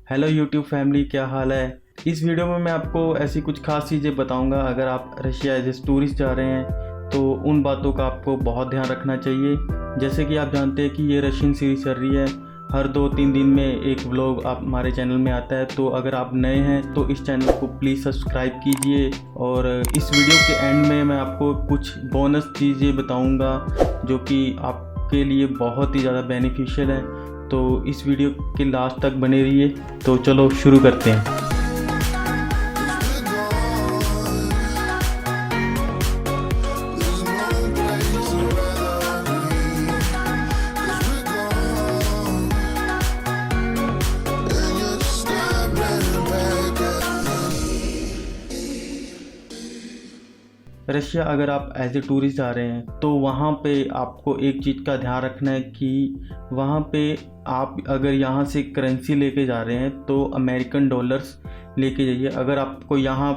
Hello YouTube family, क्या हाल है। इस वीडियो में मैं आपको ऐसी कुछ खास चीज़ें बताऊंगा। अगर आप रशिया एज ए टूरिस्ट जा रहे हैं तो उन बातों का आपको बहुत ध्यान रखना चाहिए। जैसे कि आप जानते हैं कि ये रशियन सीरीज चल रही है, हर 2-3 दिन में एक व्लॉग आप हमारे चैनल में आता है। तो अगर आप नए हैं तो इस चैनल को प्लीज़ सब्सक्राइब कीजिए। और इस वीडियो के एंड में मैं आपको कुछ बोनस चीज़ें बताऊंगा जो कि आपके लिए बहुत ही ज़्यादा बेनिफिशियल है। तो इस वीडियो के लास्ट तक बने रहिए। तो चलो शुरू करते हैं। रशिया अगर आप एज ए टूरिस्ट जा रहे हैं तो वहाँ पे आपको एक चीज़ का ध्यान रखना है कि वहाँ पे आप अगर यहाँ से करेंसी लेके जा रहे हैं तो अमेरिकन डॉलर्स लेके जाइए। अगर आपको यहाँ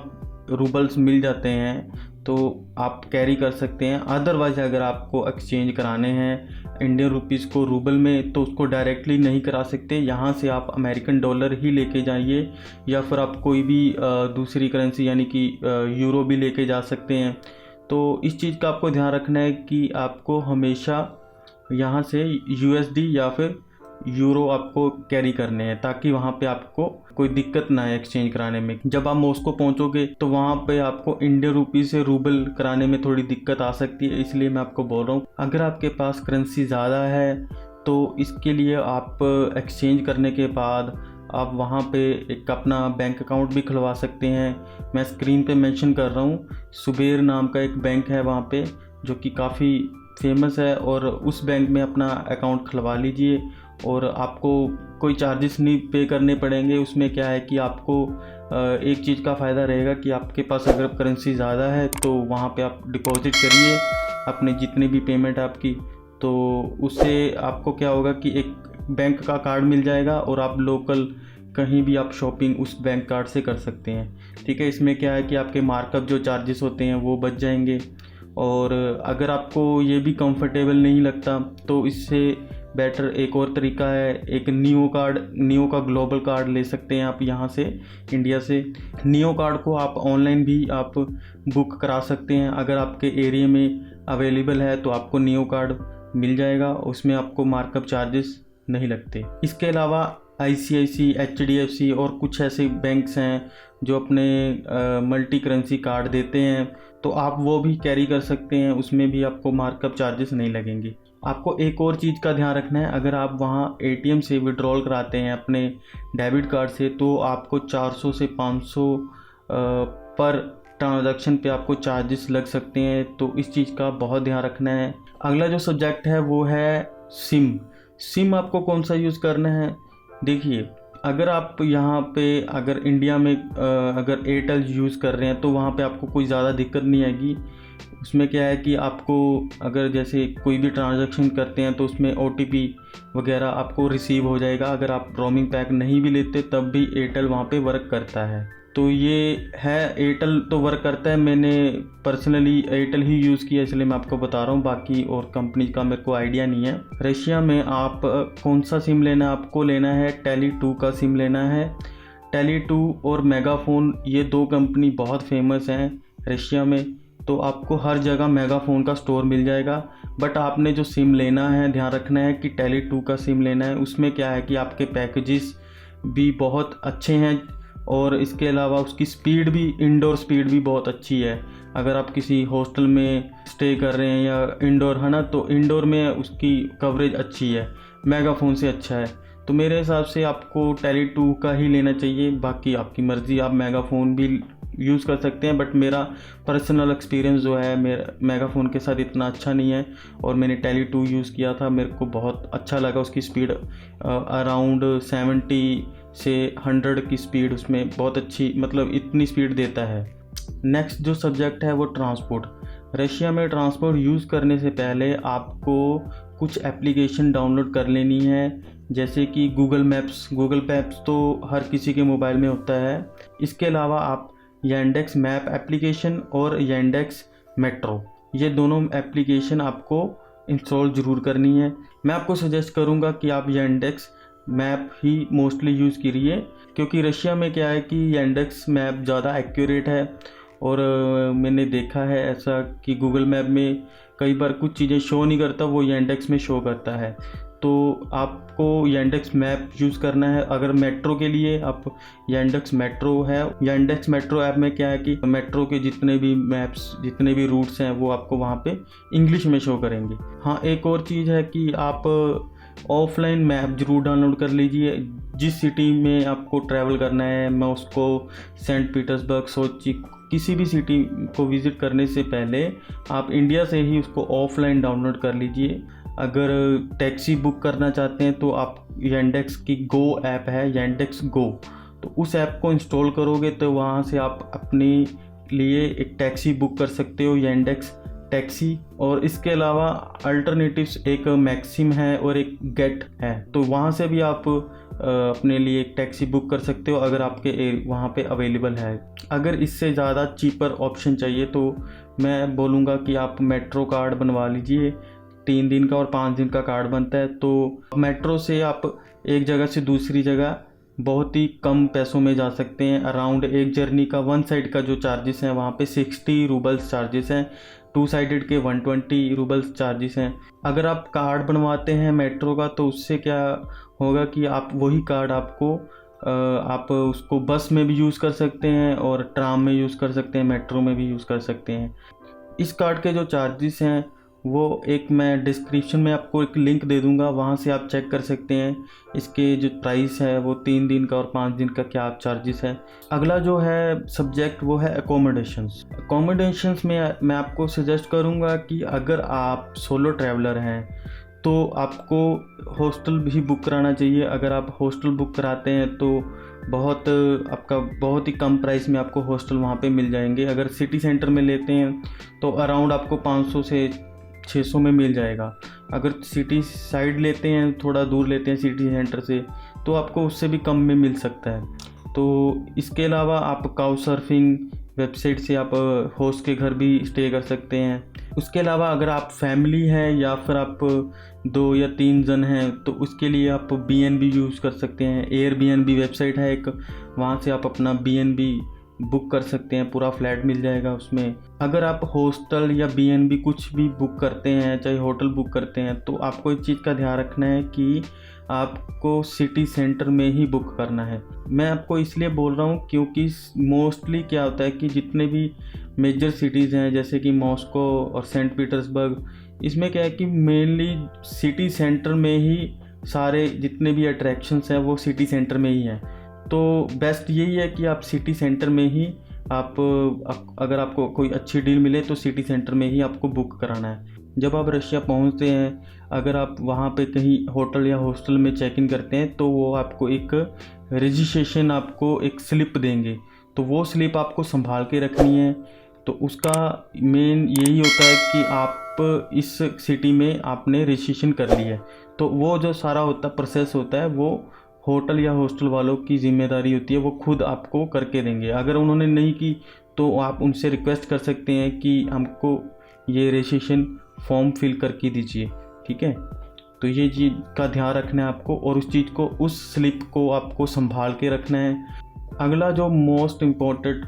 रूबल्स मिल जाते हैं तो आप कैरी कर सकते हैं। अदरवाइज़ अगर आपको एक्सचेंज कराने हैं इंडियन रुपीज़ को रूबल में तो उसको डायरेक्टली नहीं करा सकते। यहाँ से आप अमेरिकन डॉलर ही लेके जाइए, या फिर आप कोई भी दूसरी करेंसी यानी कि यूरो भी लेके जा सकते हैं। तो इस चीज़ का आपको ध्यान रखना है कि आपको हमेशा यहाँ से यूएसडी या फिर यूरो आपको कैरी करने हैं, ताकि वहाँ पे आपको कोई दिक्कत ना आए एक्सचेंज कराने में। जब आप मॉस्को पहुँचोगे तो वहाँ पे आपको इंडियन रुपी से रूबल कराने में थोड़ी दिक्कत आ सकती है, इसलिए मैं आपको बोल रहा हूँ अगर आपके पास करेंसी ज़्यादा है तो इसके लिए आप एक्सचेंज करने के बाद आप वहाँ पे एक अपना बैंक अकाउंट भी खुलवा सकते हैं। मैं स्क्रीन पे मेंशन कर रहा हूँ, सुबेर नाम का एक बैंक है वहाँ पे जो कि काफ़ी फेमस है, और उस बैंक में अपना अकाउंट खुलवा लीजिए और आपको कोई चार्जेस नहीं पे करने पड़ेंगे। उसमें क्या है कि आपको एक चीज़ का फ़ायदा रहेगा कि आपके पास अगर करेंसी ज़्यादा है तो वहाँ पे आप डिपॉजिट करिए अपने जितने भी पेमेंट आपकी, तो उससे आपको क्या होगा कि एक बैंक का कार्ड मिल जाएगा और आप लोकल कहीं भी आप शॉपिंग उस बैंक कार्ड से कर सकते हैं। ठीक है, इसमें क्या है कि आपके मार्कअप जो चार्जेस होते हैं वो बच जाएंगे। और अगर आपको ये भी कंफर्टेबल नहीं लगता तो इससे बेटर एक और तरीका है, एक नियो का ग्लोबल कार्ड ले सकते हैं आप यहाँ से इंडिया से। नियो कार्ड को आप ऑनलाइन भी आप बुक करा सकते हैं। अगर आपके एरिया में अवेलेबल है तो आपको नियो कार्ड मिल जाएगा, उसमें आपको मार्कअप चार्जेस नहीं लगते। इसके अलावा ICICI, HDFC और कुछ ऐसे बैंक्स हैं जो अपने मल्टी करेंसी कार्ड देते हैं, तो आप वो भी कैरी कर सकते हैं, उसमें भी आपको मार्कअप चार्जेस नहीं लगेंगे। आपको एक और चीज़ का ध्यान रखना है, अगर आप वहाँ ATM से विड्रॉल कराते हैं अपने डेबिट कार्ड से तो आपको 400 से 500 पर ट्रांजैक्शन पे आपको चार्जेस लग सकते हैं। तो इस चीज़ का बहुत ध्यान रखना है। अगला जो सब्जेक्ट है वो है सिम आपको कौन सा यूज़ करना है। देखिए, अगर आप यहाँ पे अगर इंडिया में अगर एयरटेल यूज़ कर रहे हैं तो वहाँ पे आपको कोई ज़्यादा दिक्कत नहीं आएगी। उसमें क्या है कि आपको अगर जैसे कोई भी ट्रांजैक्शन करते हैं तो उसमें OTP वगैरह आपको रिसीव हो जाएगा। अगर आप रोमिंग पैक नहीं भी लेते तब भी एयरटेल वहाँ पे वर्क करता है। तो ये है, एयरटेल तो वर्क करता है। मैंने पर्सनली एयरटेल ही यूज़ किया इसलिए मैं आपको बता रहा हूँ, बाकी और कंपनी का मेरे को आइडिया नहीं है। रशिया में आप कौन सा सिम लेना है, आपको लेना है Tele2 का सिम लेना है। Tele2 और मेगाफोन ये दो कंपनी बहुत फेमस हैं रशिया में, तो आपको हर जगह मेगाफोन का स्टोर मिल जाएगा। बट आपने जो सिम लेना है ध्यान रखना है कि Tele2 का सिम लेना है। उसमें क्या है कि आपके पैकेजेस भी बहुत अच्छे हैं और इसके अलावा उसकी स्पीड भी, इंडोर स्पीड भी बहुत अच्छी है। अगर आप किसी हॉस्टल में स्टे कर रहे हैं या इंडोर है ना, तो इंडोर में उसकी कवरेज अच्छी है, मेगाफोन से अच्छा है। तो मेरे हिसाब से आपको Tele2 का ही लेना चाहिए, बाकी आपकी मर्ज़ी, आप मेगाफोन भी यूज़ कर सकते हैं। बट मेरा पर्सनल एक्सपीरियंस जो है मेरा मेगाफोन के साथ इतना अच्छा नहीं है और मैंने Tele2 यूज़ किया था, मेरे को बहुत अच्छा लगा। उसकी स्पीड अराउंड 70 से 100 की स्पीड उसमें बहुत अच्छी, मतलब इतनी स्पीड देता है। नेक्स्ट जो सब्जेक्ट है वो ट्रांसपोर्ट। रशिया में ट्रांसपोर्ट यूज़ करने से पहले आपको कुछ एप्लीकेशन डाउनलोड कर लेनी है, जैसे कि गूगल मैप्स तो हर किसी के मोबाइल में होता है। इसके अलावा आप Yandex मैप एप्लीकेशन और Yandex मेट्रो, ये दोनों एप्लीकेशन आपको इंस्टॉल ज़रूर करनी है। मैं आपको सजेस्ट करूँगा कि आप Yandex मैप ही मोस्टली यूज़ करिए, क्योंकि रशिया में क्या है कि यांडेक्स मैप ज़्यादा एक्यूरेट है। और मैंने देखा है ऐसा कि गूगल मैप में कई बार कुछ चीज़ें शो नहीं करता, वो यांडेक्स में शो करता है। तो आपको यांडेक्स मैप यूज़ करना है। अगर मेट्रो के लिए आप यांडेक्स मेट्रो है, यांडेक्स मेट्रो ऐप में क्या है कि मेट्रो के जितने भी मैप्स, जितने भी रूट्स हैं वो आपको वहाँ पे इंग्लिश में शो करेंगे। हाँ, एक और चीज़ है कि आप ऑफलाइन मैप ज़रूर डाउनलोड कर लीजिए। जिस सिटी में आपको ट्रैवल करना है, मॉस्को, सेंट पीटर्सबर्ग, सोची, किसी भी सिटी को विज़िट करने से पहले आप इंडिया से ही उसको ऑफलाइन डाउनलोड कर लीजिए। अगर टैक्सी बुक करना चाहते हैं तो आप यांडेक्स की गो ऐप है, यांडेक्स गो, तो उस ऐप को इंस्टॉल करोगे तो वहाँ से आप अपने लिए एक टैक्सी बुक कर सकते हो, यांडेक्स टैक्सी। और इसके अलावा अल्टरनेटिव्स एक मैक्सिम है और एक गेट है, तो वहाँ से भी आप अपने लिए एक टैक्सी बुक कर सकते हो अगर आपके वहाँ पे अवेलेबल है। अगर इससे ज़्यादा चीपर ऑप्शन चाहिए तो मैं बोलूँगा कि आप मेट्रो कार्ड बनवा लीजिए। 3 दिन का और 5 दिन का कार्ड बनता है। तो मेट्रो से आप एक जगह से दूसरी जगह बहुत ही कम पैसों में जा सकते हैं। अराउंड एक जर्नी का 1 साइड का जो चार्जेस हैं वहाँ पे 60 रूबल्स चार्जेस हैं, 2 साइडेड के 120 रूबल्स चार्जेस हैं। अगर आप कार्ड बनवाते हैं मेट्रो का तो उससे क्या होगा कि आप वही कार्ड आप उसको बस में भी यूज़ कर सकते हैं और ट्राम में यूज़ कर सकते हैं, मेट्रो में भी यूज़ कर सकते हैं। इस कार्ड के जो चार्जेस हैं वो मैं डिस्क्रिप्शन में आपको एक लिंक दे दूंगा, वहाँ से आप चेक कर सकते हैं इसके जो प्राइस है वो 3 दिन का और 5 दिन का क्या चार्जेस है। अगला जो है सब्जेक्ट वो है अकोमोडेशंस में मैं आपको सजेस्ट करूँगा कि अगर आप सोलो ट्रैवलर हैं तो आपको हॉस्टल भी बुक कराना चाहिए। अगर आप हॉस्टल बुक कराते हैं तो बहुत ही कम प्राइस में आपको हॉस्टल वहाँ पे मिल जाएंगे। अगर सिटी सेंटर में लेते हैं तो अराउंड आपको 500 से 600 में मिल जाएगा। अगर सिटी साइड लेते हैं, थोड़ा दूर लेते हैं सिटी सेंटर से, तो आपको उससे भी कम में मिल सकता है। तो इसके अलावा आप काउ सर्फिंग वेबसाइट से आप होस्ट के घर भी स्टे कर सकते हैं। उसके अलावा अगर आप फैमिली हैं या फिर आप 2 या 3 जन हैं तो उसके लिए आप BNB यूज़ कर सकते हैं। एयरबीएनबी वेबसाइट है एक, वहाँ से आप अपना BNB बुक कर सकते हैं, पूरा फ्लैट मिल जाएगा उसमें। अगर आप हॉस्टल या BNB कुछ भी बुक करते हैं, चाहे होटल बुक करते हैं, तो आपको एक चीज़ का ध्यान रखना है कि आपको सिटी सेंटर में ही बुक करना है। मैं आपको इसलिए बोल रहा हूँ क्योंकि मोस्टली क्या होता है कि जितने भी मेजर सिटीज़ हैं जैसे कि मॉस्को और सेंट पीटर्सबर्ग, इसमें क्या है कि मेनली सिटी सेंटर में ही सारे जितने भी अट्रैक्शंस हैं वो सिटी सेंटर में ही हैं। तो बेस्ट यही है कि आप सिटी सेंटर में ही अगर आपको कोई अच्छी डील मिले तो सिटी सेंटर में ही आपको बुक कराना है। जब आप रशिया पहुंचते हैं, अगर आप वहां पे कहीं होटल या हॉस्टल में चेक इन करते हैं तो वो आपको एक रजिस्ट्रेशन, आपको एक स्लिप देंगे, तो वो स्लिप आपको संभाल के रखनी है। तो उसका मेन यही होता है कि आप इस सिटी में आपने रजिस्ट्रेशन कर लिया है, तो वो जो सारा प्रोसेस होता है वो होटल या हॉस्टल वालों की जिम्मेदारी होती है, वो खुद आपको करके देंगे। अगर उन्होंने नहीं की तो आप उनसे रिक्वेस्ट कर सकते हैं कि हमको ये रजिस्ट्रेशन फॉर्म फिल करके दीजिए, ठीक है। तो ये चीज़ का ध्यान रखना है आपको और उस चीज़ को, उस स्लिप को आपको संभाल के रखना है। अगला जो मोस्ट इम्पोर्टेंट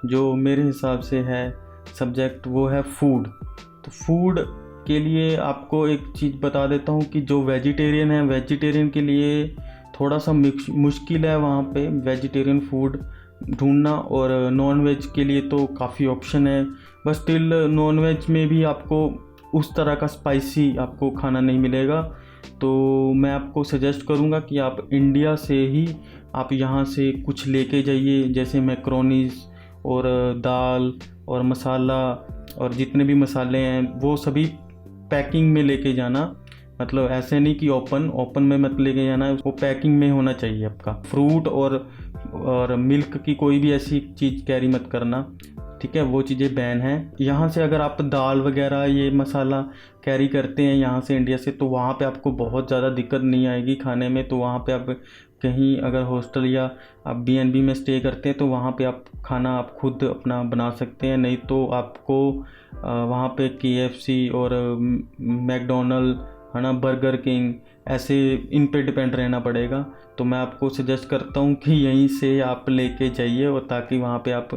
जो मेरे हिसाब से है सब्जेक्ट वो है फूड। तो फूड के लिए आपको एक चीज़ बता देता हूँ कि जो वेजिटेरियन है, वेजिटेरियन के लिए थोड़ा सा मुश्किल है वहाँ पे वेजिटेरियन फूड ढूंढना, और नॉन वेज के लिए तो काफ़ी ऑप्शन है, बस स्टिल नॉन वेज में भी आपको उस तरह का स्पाइसी आपको खाना नहीं मिलेगा। तो मैं आपको सजेस्ट करूँगा कि आप इंडिया से ही आप यहाँ से कुछ लेके जाइए, जैसे मैक्रोनीज और दाल और मसाला और जितने भी मसाले हैं वो सभी पैकिंग में लेके जाना। मतलब ऐसे नहीं कि ओपन में मत लेके जाना, वो पैकिंग में होना चाहिए आपका। फ्रूट और मिल्क की कोई भी ऐसी चीज़ कैरी मत करना, ठीक है, वो चीज़ें बैन हैं। यहाँ से अगर आप दाल वगैरह ये मसाला कैरी करते हैं यहाँ से इंडिया से, तो वहाँ पे आपको बहुत ज़्यादा दिक्कत नहीं आएगी खाने में। तो वहाँ पे आप कहीं अगर हॉस्टल या आप BNB में स्टे करते हैं तो वहाँ पे आप खाना आप खुद अपना बना सकते हैं। नहीं तो आपको वहाँ पे KFC और मैकडोनल्ड है ना, बर्गर किंग, ऐसे इन पे डिपेंड रहना पड़ेगा। तो मैं आपको सजेस्ट करता हूँ कि यहीं से आप लेके जाइए और ताकि वहाँ पे आप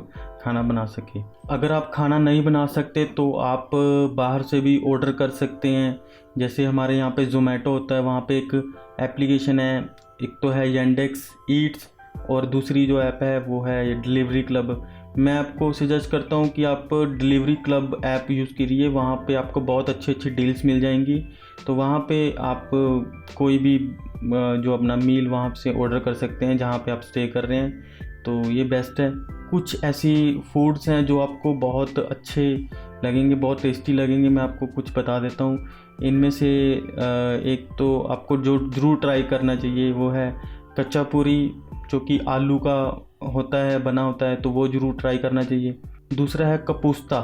खाना बना सकें। अगर आप खाना नहीं बना सकते तो आप बाहर से भी ऑर्डर कर सकते हैं। जैसे हमारे यहाँ पे ज़ोमैटो होता है, वहाँ पे एक एप्लीकेशन है, एक तो है यैंडेक्स ईट्स और दूसरी जो ऐप है वो है डिलीवरी क्लब। मैं आपको सजेस्ट करता हूँ कि आप डिलीवरी क्लब ऐप यूज़ करिए, वहाँ पे आपको बहुत अच्छी अच्छी डील्स मिल जाएंगी। तो वहाँ पे आप कोई भी जो अपना मील वहाँ से ऑर्डर कर सकते हैं जहाँ पे आप स्टे कर रहे हैं, तो ये बेस्ट है। कुछ ऐसी फूड्स हैं जो आपको बहुत अच्छे लगेंगे, बहुत टेस्टी लगेंगे, मैं आपको कुछ बता देता हूँ। इनमें से एक तो आपको जो ज़रूर ट्राई करना चाहिए वो है कच्चा पूरी, जो कि आलू का होता है, बना होता है, तो वो ज़रूर ट्राई करना चाहिए। दूसरा है कपूस्ता।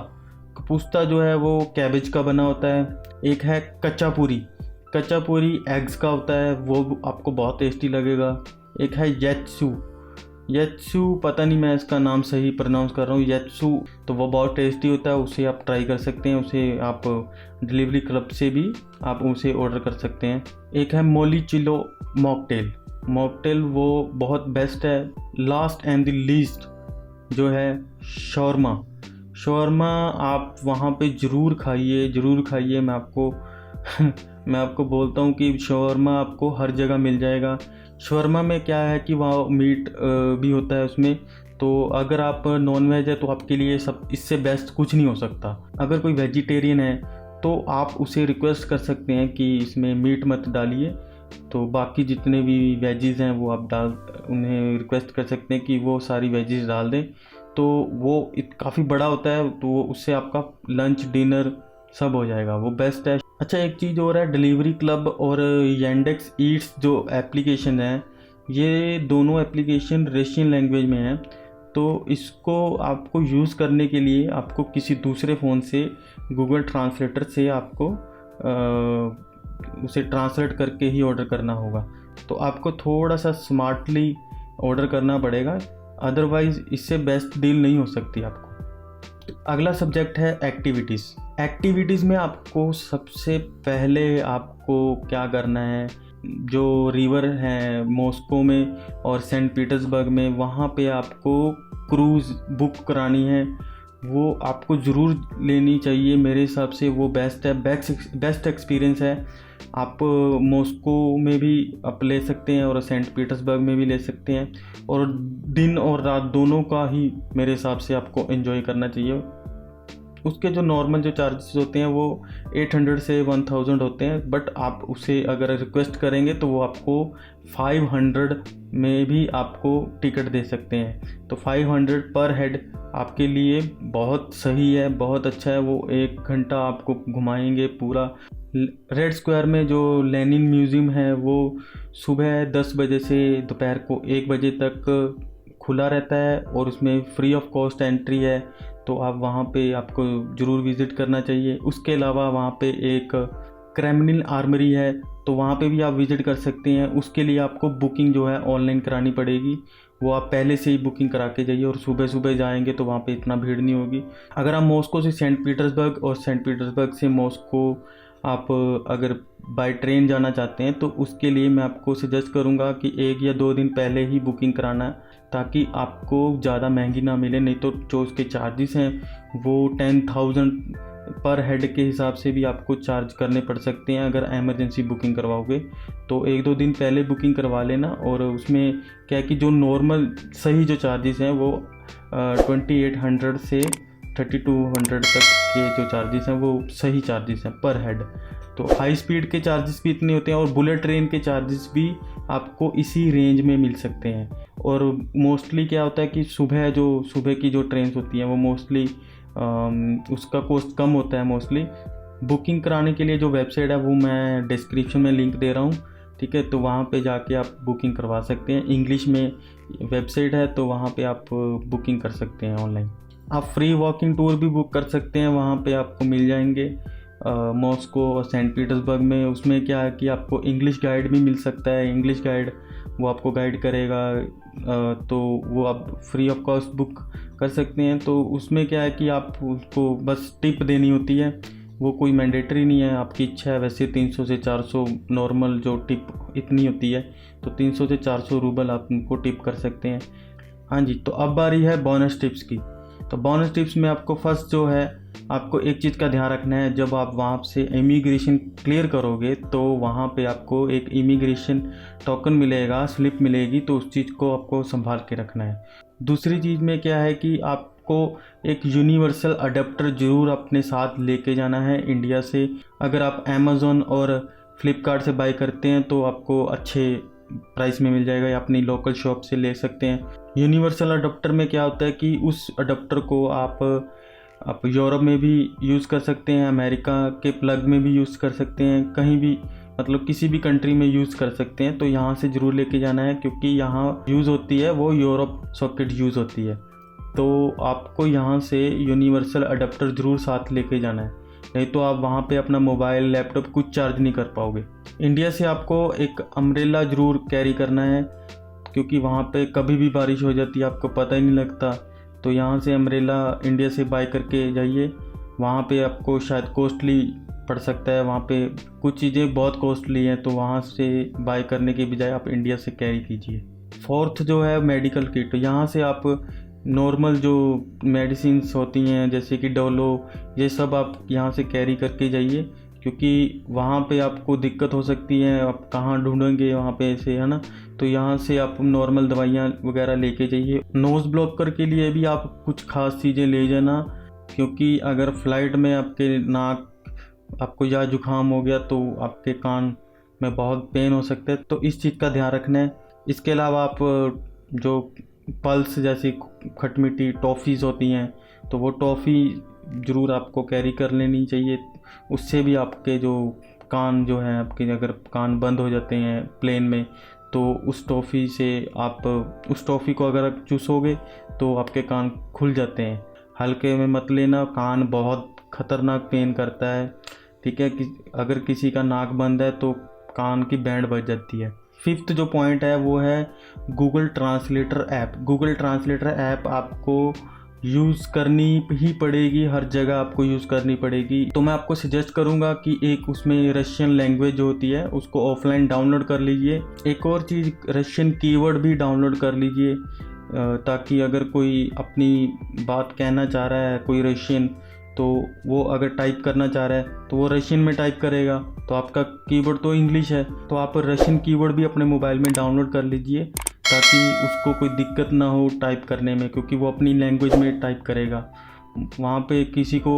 कपूस्ता जो है वो कैबेज का बना होता है। एक है कच्चा पूरी, कच्चा पूरी एग्स का होता है, वो आपको बहुत टेस्टी लगेगा। एक है येत्सू, येत्सू पता नहीं मैं इसका नाम सही प्रोनाउंस कर रहा हूँ, येत्सू, तो वो बहुत टेस्टी होता है, उसे आप ट्राई कर सकते हैं। उसे आप डिलीवरी क्लब से भी आप उसे ऑर्डर कर सकते हैं। एक है मोलिचिलो मॉकटेल, मॉकटेल वो बहुत बेस्ट है। लास्ट एंड द लीस्ट जो है शॉर्मा, शॉर्मा आप वहाँ पे ज़रूर खाइए, ज़रूर खाइए। मैं आपको मैं आपको बोलता हूँ कि शॉर्मा आपको हर जगह मिल जाएगा। शॉर्मा में क्या है कि वहाँ मीट भी होता है उसमें, तो अगर आप नॉन वेज है तो आपके लिए सब इससे बेस्ट कुछ नहीं हो सकता। अगर कोई वेजिटेरियन है तो आप उसे रिक्वेस्ट कर सकते हैं कि इसमें मीट मत डालिए, तो बाकी जितने भी वेजीज़ हैं वो आप उन्हें रिक्वेस्ट कर सकते हैं कि वो सारी वेजीज़ डाल दें, तो वो काफ़ी बड़ा होता है, तो उससे आपका लंच डिनर सब हो जाएगा, वो बेस्ट है। अच्छा, एक चीज़ और है, डिलीवरी क्लब और यैंडेक्स ईट्स जो एप्लीकेशन है, ये दोनों एप्लीकेशन रशियन लैंग्वेज में है। तो इसको आपको यूज़ करने के लिए आपको किसी दूसरे फ़ोन से गूगल ट्रांसलेटर से आपको उसे ट्रांसलेट करके ही ऑर्डर करना होगा। तो आपको थोड़ा सा स्मार्टली ऑर्डर करना पड़ेगा, अदरवाइज़ इससे बेस्ट डील नहीं हो सकती आपको। अगला सब्जेक्ट है एक्टिविटीज़। एक्टिविटीज़ में आपको सबसे पहले आपको क्या करना है, जो रिवर हैं मॉस्को में और सेंट पीटर्सबर्ग में, वहाँ पे आपको क्रूज़ बुक करानी है, वो आपको ज़रूर लेनी चाहिए। मेरे हिसाब से वो बेस्ट है, बेस्ट एक्सपीरियंस है। आप मॉस्को में भी आप ले सकते हैं और सेंट पीटर्सबर्ग में भी ले सकते हैं, और दिन और रात दोनों का ही मेरे हिसाब से आपको एंजॉय करना चाहिए। उसके जो नॉर्मल जो चार्जेस होते हैं वो 800 से 1000 होते हैं, बट आप उसे अगर रिक्वेस्ट करेंगे तो वो आपको 500 में भी आपको टिकट दे सकते हैं। तो 500 पर हेड आपके लिए बहुत सही है, बहुत अच्छा है। वो 1 घंटा आपको घुमाएंगे पूरा। रेड स्क्वायर में जो लेनिन म्यूज़ियम है वो सुबह 10 बजे से दोपहर को 1 बजे तक खुला रहता है और उसमें फ्री ऑफ कॉस्ट एंट्री है, तो आप वहाँ पे आपको ज़रूर विज़िट करना चाहिए। उसके अलावा वहाँ पे एक क्रेमलिन आर्मरी है, तो वहाँ पे भी आप विज़िट कर सकते हैं। उसके लिए आपको बुकिंग जो है ऑनलाइन करानी पड़ेगी, वो आप पहले से ही बुकिंग करा के जाइए, और सुबह सुबह जाएंगे तो वहाँ पे इतना भीड़ नहीं होगी। अगर आप मॉस्को से सेंट पीटर्सबर्ग और सेंट पीटर्सबर्ग से मॉस्को आप अगर बाय ट्रेन जाना चाहते हैं तो उसके लिए मैं आपको सजेस्ट करूंगा कि 1 या 2 दिन पहले ही बुकिंग कराना, ताकि आपको ज़्यादा महंगी ना मिले। नहीं तो जो उसके चार्जेस हैं वो 10,000 पर हेड के हिसाब से भी आपको चार्ज करने पड़ सकते हैं अगर एमरजेंसी बुकिंग करवाओगे। तो 1-2 दिन पहले बुकिंग करवा लेना। और उसमें क्या है कि जो नॉर्मल सही जो चार्जेस हैं वो 2800 से 3200 तक के जो चार्जेस हैं वो सही चार्जेस हैं पर हेड। तो हाई स्पीड के चार्जेस भी इतने होते हैं, और बुलेट ट्रेन के चार्जेस भी आपको इसी रेंज में मिल सकते हैं। और मोस्टली क्या होता है कि सुबह की जो ट्रेन होती हैं वो मोस्टली उसका कॉस्ट कम होता है मोस्टली। बुकिंग कराने के लिए जो वेबसाइट है वो मैं डिस्क्रिप्शन में लिंक दे रहा हूँ, ठीक है, तो वहाँ पे जाके आप बुकिंग करवा सकते हैं। इंग्लिश में वेबसाइट है, तो वहाँ पे आप बुकिंग कर सकते हैं ऑनलाइन। आप फ्री वॉकिंग टूर भी बुक कर सकते हैं, वहाँ पे आपको मिल जाएंगे मॉस्को और सेंट पीटर्सबर्ग में। उसमें क्या है कि आपको इंग्लिश गाइड भी मिल सकता है, इंग्लिश गाइड वो आपको गाइड करेगा, तो वो आप फ्री ऑफ कॉस्ट बुक कर सकते हैं। तो उसमें क्या है कि आप उसको बस टिप देनी होती है, वो कोई मैंडेटरी नहीं है, आपकी इच्छा है। वैसे 300 से 400 नॉर्मल जो टिप इतनी होती है, तो 300 से 400 रूबल आप उनको टिप कर सकते हैं। हाँ जी, तो अब बारी है बोनस टिप्स की। तो बोनस टिप्स में आपको फर्स्ट जो है, आपको एक चीज़ का ध्यान रखना है, जब आप वहाँ से इमिग्रेशन क्लियर करोगे तो वहाँ पे आपको एक इमिग्रेशन टोकन मिलेगा, स्लिप मिलेगी, तो उस चीज़ को आपको संभाल के रखना है। दूसरी चीज़ में क्या है कि आपको एक यूनिवर्सल अडेप्टर ज़रूर अपने साथ लेके जाना है इंडिया से। अगर आप अमेज़ॉन और फ्लिपकार्ट से बाय करते हैं तो आपको अच्छे प्राइस में मिल जाएगा, या अपनी लोकल शॉप से ले सकते हैं। यूनिवर्सल अडेप्टर में क्या होता है कि उस अडेप्टर को आप यूरोप में भी यूज़ कर सकते हैं, अमेरिका के प्लग में भी यूज़ कर सकते हैं, कहीं भी मतलब किसी भी कंट्री में यूज़ कर सकते हैं। तो यहाँ से ज़रूर लेके जाना है, क्योंकि यहाँ यूज़ होती है वो यूरोप सॉकेट यूज़ होती है। तो आपको यहाँ से यूनिवर्सल अडेप्टर ज़रूर साथ लेके जाना है, नहीं तो आप वहाँ पे अपना मोबाइल लैपटॉप कुछ चार्ज नहीं कर पाओगे। इंडिया से आपको एक अम्ब्रेला ज़रूर कैरी करना है, क्योंकि वहाँ पे कभी भी बारिश हो जाती है, आपको पता ही नहीं लगता। तो यहाँ से अम्ब्रेला इंडिया से बाय करके जाइए। वहाँ पे आपको शायद कॉस्टली पड़ सकता है, वहाँ पे कुछ चीज़ें बहुत कॉस्टली हैं, तो वहाँ से बाय करने के बजाय आप इंडिया से कैरी कीजिए। फोर्थ जो है मेडिकल किट, यहाँ से आप नॉर्मल जो मेडिसिन्स होती हैं जैसे कि डोलो, ये सब आप यहाँ से कैरी करके जाइए, क्योंकि वहाँ पे आपको दिक्कत हो सकती है, आप कहाँ ढूंढेंगे वहाँ पे ऐसे, है ना। तो यहाँ से आप नॉर्मल दवाइयाँ वगैरह लेके जाइए। नोज़ ब्लॉकर के लिए भी आप कुछ खास चीज़ें ले जाना, क्योंकि अगर फ्लाइट में आपके नाक आपको या जुकाम हो गया तो आपके कान में बहुत पेन हो सकता है, तो इस चीज़ का ध्यान रखना है। इसके अलावा आप जो पल्स जैसी खटमिट्टी टॉफ़ीज़ होती हैं, तो वो टॉफ़ी ज़रूर आपको कैरी कर लेनी चाहिए। उससे भी आपके जो कान जो हैं, आपके अगर कान बंद हो जाते हैं प्लेन में, तो उस टॉफ़ी से आप उस टॉफ़ी को अगर आप चूसोगे तो आपके कान खुल जाते हैं। हल्के में मत लेना, कान बहुत ख़तरनाक पेन करता है, ठीक है। कि अगर किसी का नाक बंद है तो कान की बैंड बज जाती है। फिफ्थ जो पॉइंट है वो है Google translator app. Google translator app आपको यूज़ करनी ही पड़ेगी, हर जगह आपको यूज़ करनी पड़ेगी। तो मैं आपको सजेस्ट करूँगा कि एक उसमें रशियन लैंग्वेज जो होती है उसको ऑफलाइन डाउनलोड कर लीजिए। एक और चीज़, रशियन कीवर्ड भी डाउनलोड कर लीजिए, ताकि अगर कोई अपनी बात कहना चाह रहा है कोई रशियन, तो वो अगर टाइप करना चाह रहा है तो वो रशियन में टाइप करेगा, तो आपका कीवर्ड तो इंग्लिश है, तो आप रशियन कीवर्ड भी अपने मोबाइल में डाउनलोड कर लीजिए, ताकि उसको कोई दिक्कत ना हो टाइप करने में, क्योंकि वो अपनी लैंग्वेज में टाइप करेगा। वहाँ पे किसी को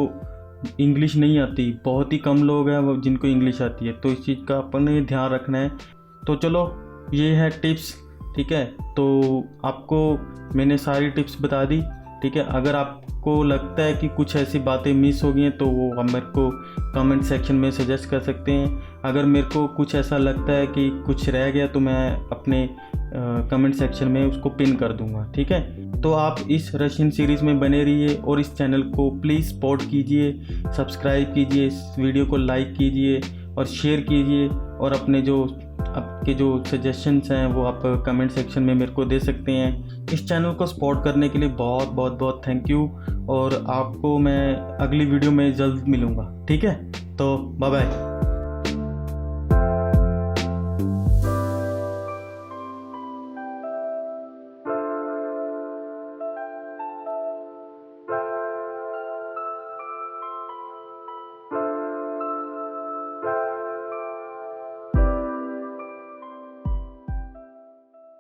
इंग्लिश नहीं आती, बहुत ही कम लोग हैं जिनको इंग्लिश आती है, तो इस चीज़ का अपने ध्यान रखना है। तो चलो, ये है टिप्स, ठीक है। तो आपको मैंने सारी टिप्स बता दी, ठीक है। अगर आपको लगता है कि कुछ ऐसी बातें मिस हो गई हैं तो वो आप मेरे को कमेंट सेक्शन में सजेस्ट कर सकते हैं। अगर मेरे को कुछ ऐसा लगता है कि कुछ रह गया तो मैं अपने कमेंट सेक्शन में उसको पिन कर दूंगा, ठीक है। तो आप इस रशियन सीरीज़ में बने रहिए और इस चैनल को प्लीज़ सपोर्ट कीजिए, सब्सक्राइब कीजिए, इस वीडियो को लाइक कीजिए और शेयर कीजिए, और अपने जो आपके जो सजेशंस हैं वो आप कमेंट सेक्शन में मेरे को दे सकते हैं। इस चैनल को सपोर्ट करने के लिए बहुत बहुत बहुत थैंक यू, और आपको मैं अगली वीडियो में जल्द मिलूँगा, ठीक है। तो बाय बाय।